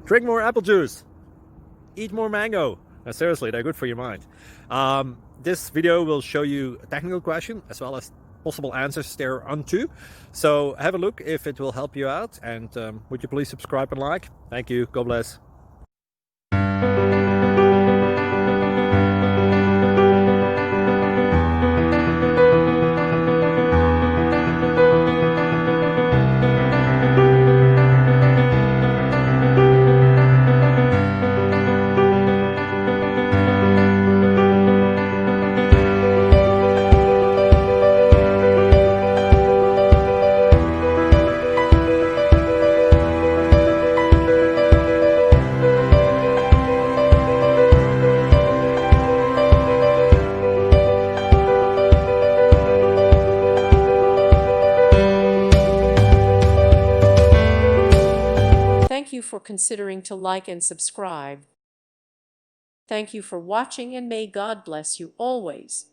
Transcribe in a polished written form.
Drink more apple juice. Eat more mango. Seriously, they're good for your mind. This video will show you a technical question as well as possible answers thereunto. So have a look if it will help you out, and would you please subscribe and like? Thank you. God bless. Thank you for considering to like and subscribe. Thank you for watching, and may God bless you always.